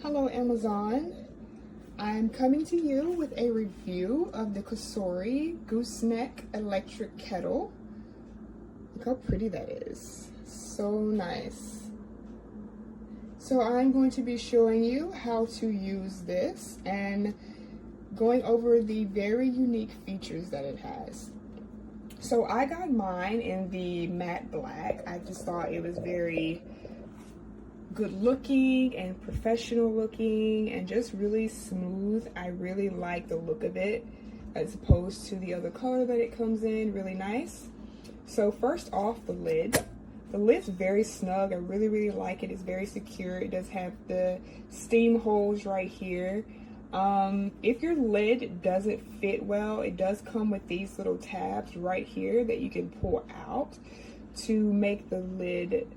Hello Amazon, I'm coming to you with a review of the COSORI Gooseneck electric kettle. Look how pretty that is, so nice. So I'm going to be showing you how to use this and going over the very unique features that it has. So I got mine in the matte black. I just thought it was very good looking and professional looking and just really smooth. I really like the look of it as opposed to the other color that it comes in. Really nice. So first off, the lid. The lid's very snug. I really like it. It's very secure. It does have the steam holes right here. If your lid doesn't fit well, it does come with these little tabs right here that you can pull out to make the lid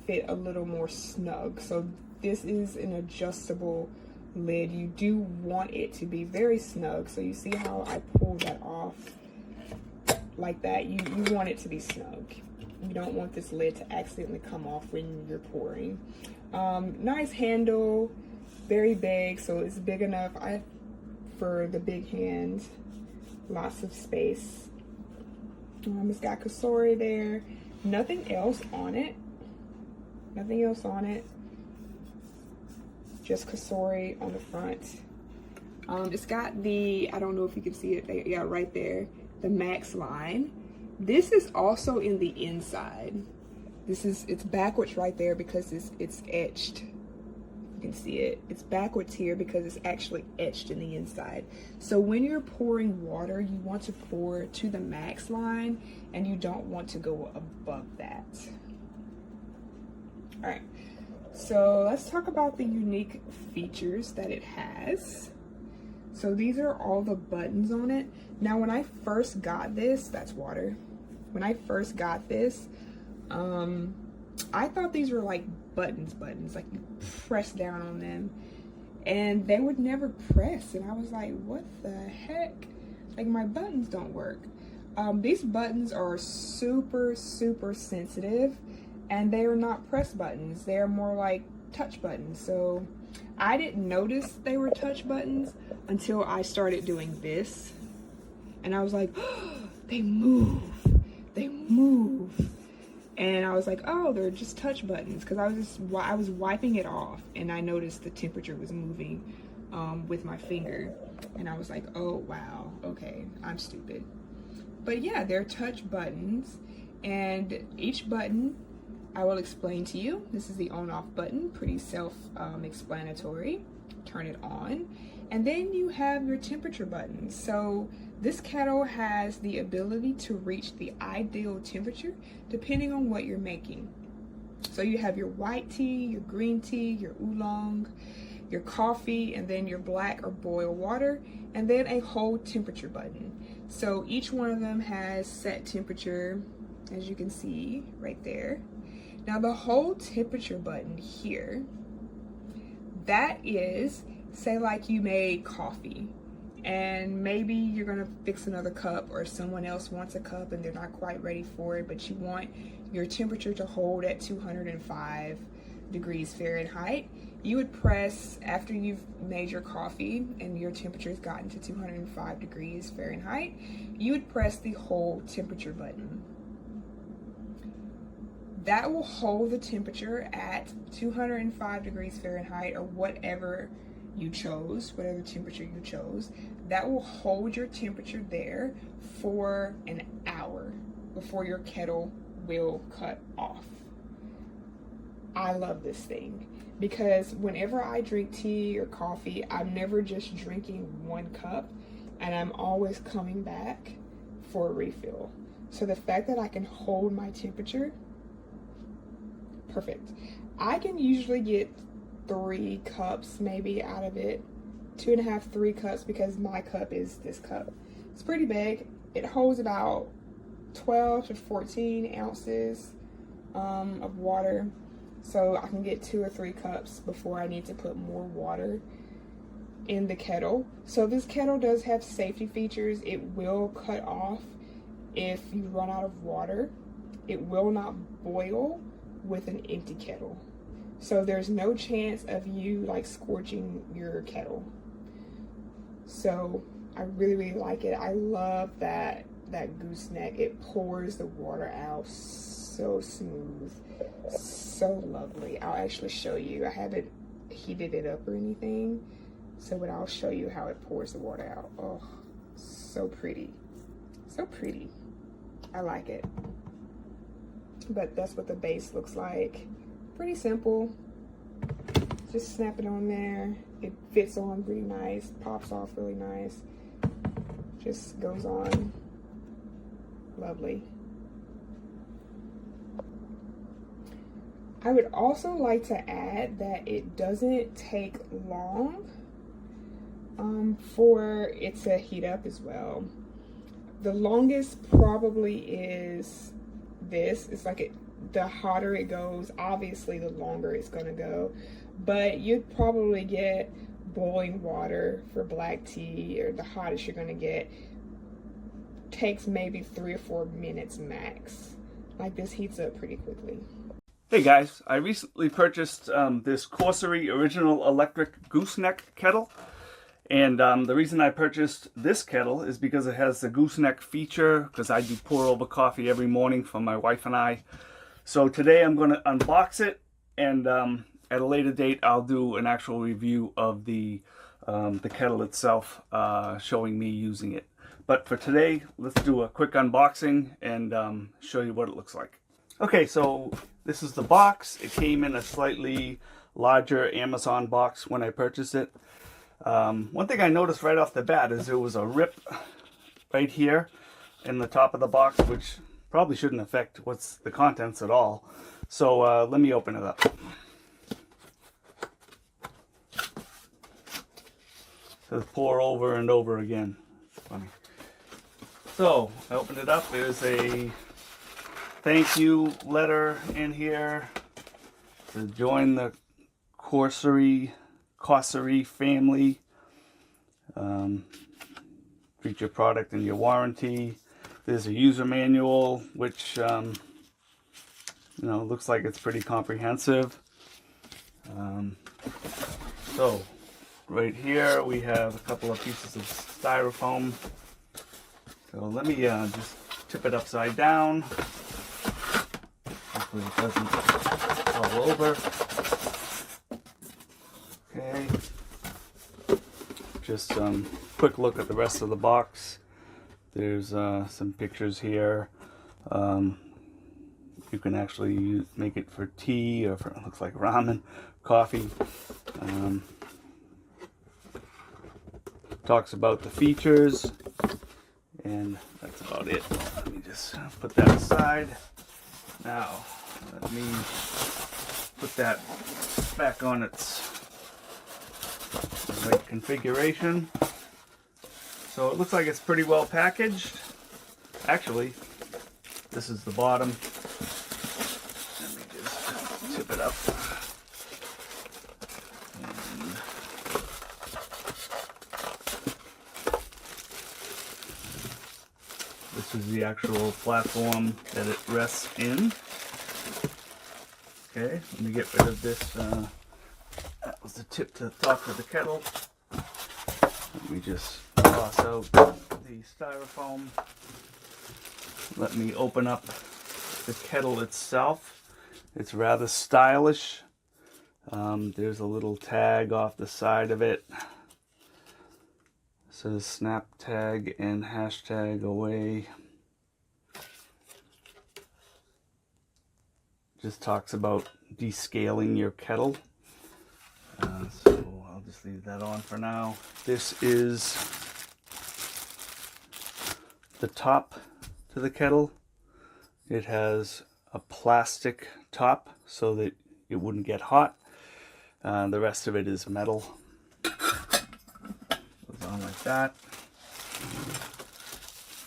fit a little more snug. So this is an adjustable lid. You do want it to be very snug. So you see how I pull that off like that? You want it to be snug. You don't want this lid to accidentally come off when you're pouring. Nice handle, very big, so it's big enough for the big hand. Lots of space. It's got COSORI there. Nothing else on it. Nothing else on it. Just COSORI on the front. It's got the, I don't know if you can see it there, yeah, right there, the max line. This is also in the inside. It's backwards right there because it's etched. You can see it. It's backwards here because it's actually etched in the inside. So when you're pouring water, you want to pour to the max line and you don't want to go above that. All right, so let's talk about the unique features that it has. So these are all the buttons on it. Now, when I first got this, that's water. When I first got this, I thought these were like buttons, like you press down on them and they would never press. And I was like, what the heck? Like, my buttons don't work. These buttons are super sensitive. And they are not press buttons. They are more like touch buttons. So I didn't notice they were touch buttons until I started doing this. And I was like, oh, they move. They move. And I was like, oh, they're just touch buttons. Because I was wiping it off and I noticed the temperature was moving with my finger. And I was like, oh, wow, okay, I'm stupid. But yeah, they're touch buttons. And each button, I will explain to you. This is the on-off button, pretty self-explanatory. Turn it on. And then you have your temperature button. So this kettle has the ability to reach the ideal temperature depending on what you're making. So you have your white tea, your green tea, your oolong, your coffee, and then your black or boiled water, and then a whole temperature button. So each one of them has set temperature, as you can see right there. Now the whole temperature button here, that is, say like you made coffee and maybe you're gonna fix another cup or someone else wants a cup and they're not quite ready for it, but you want your temperature to hold at 205 degrees Fahrenheit. You would press, after you've made your coffee and your temperature has gotten to 205 degrees Fahrenheit, you would press the whole temperature button. That will hold the temperature at 205 degrees Fahrenheit or whatever you chose, whatever temperature you chose. That will hold your temperature there for an hour before your kettle will cut off. I love this thing because whenever I drink tea or coffee, I'm never just drinking one cup and I'm always coming back for a refill. So the fact that I can hold my temperature, perfect. I can usually get 3 cups maybe out of it, 2.5, 3 cups, because my cup is this cup. It's pretty big. It holds about 12 to 14 ounces of water. So I can get 2 or 3 cups before I need to put more water in the kettle. So this kettle does have safety features. It will cut off if you run out of water. It will not boil with an empty kettle. So there's no chance of you like scorching your kettle. So I really like it. I love that gooseneck. It pours the water out so smooth, so lovely. I'll actually show you. I haven't heated it up or anything, but I'll show you how it pours the water out. Oh, so pretty, so pretty. I like it. But that's what the base looks like. Pretty simple. Just snap it on there. It fits on really nice, pops off really nice. Just goes on lovely. I would also like to add that it doesn't take long for it to heat up as well. The longest probably is this. It's like the hotter it goes, obviously the longer it's gonna go, but you'd probably get boiling water for black tea, or the hottest you're gonna get takes maybe 3 or 4 minutes max. Like, this heats up pretty quickly. Hey guys, I recently purchased this COSORI original electric gooseneck kettle, and the reason I purchased this kettle is because it has the gooseneck feature, because I do pour over coffee every morning for my wife and I. So today I'm going to unbox it, and at a later date I'll do an actual review of the kettle itself, showing me using it. But for today, let's do a quick unboxing and show you what it looks like. Okay, so this is the box. It came in a slightly larger Amazon box when I purchased it. One thing I noticed right off the bat is there was a rip right here in the top of the box, which probably shouldn't affect the contents at all. So let me open it up. It says pour over and over again. It's funny. So I opened it up. There's a thank you letter in here to join the COSORI family. Treat your product and your warranty. There's a user manual, which looks like it's pretty comprehensive. So right here we have a couple of pieces of styrofoam. So let me just tip it upside down. Hopefully it doesn't fall over. Okay. Just quick look at the rest of the box. There's some pictures here. You can actually make it for tea, or for, it looks like ramen, coffee. Talks about the features, and that's about it. Let me just put that aside. Now, let me put that back on its right configuration. So it looks like it's pretty well packaged. Actually, this is the bottom. Let me just tip it up. And this is the actual platform that it rests in. Okay, let me get rid of this. That was the tip to the top of the kettle. Let me just toss out the styrofoam. Let me open up the kettle itself. It's rather stylish. There's a little tag off the side of it. It says snap tag and hashtag away. Just talks about descaling your kettle. So I'll just leave that on for now. This is the top to the kettle. It has a plastic top so that it wouldn't get hot. The rest of it is metal. Goes on like that.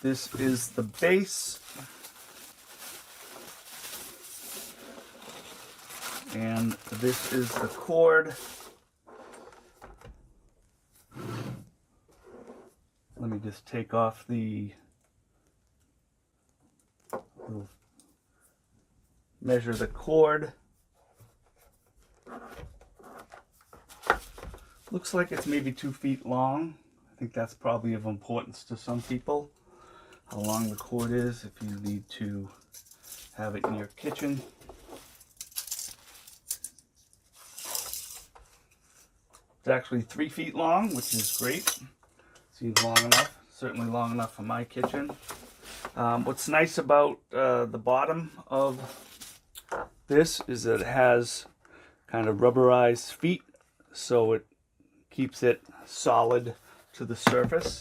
This is the base. And this is the cord. Let me just take off the measure the cord. Looks like it's maybe 2 feet long. I think that's probably of importance to some people, how long the cord is if you need to have it in your kitchen. It's actually 3 feet long, which is great. Seems long enough, certainly long enough for my kitchen. What's nice about the bottom of this is that it has kind of rubberized feet, so it keeps it solid to the surface.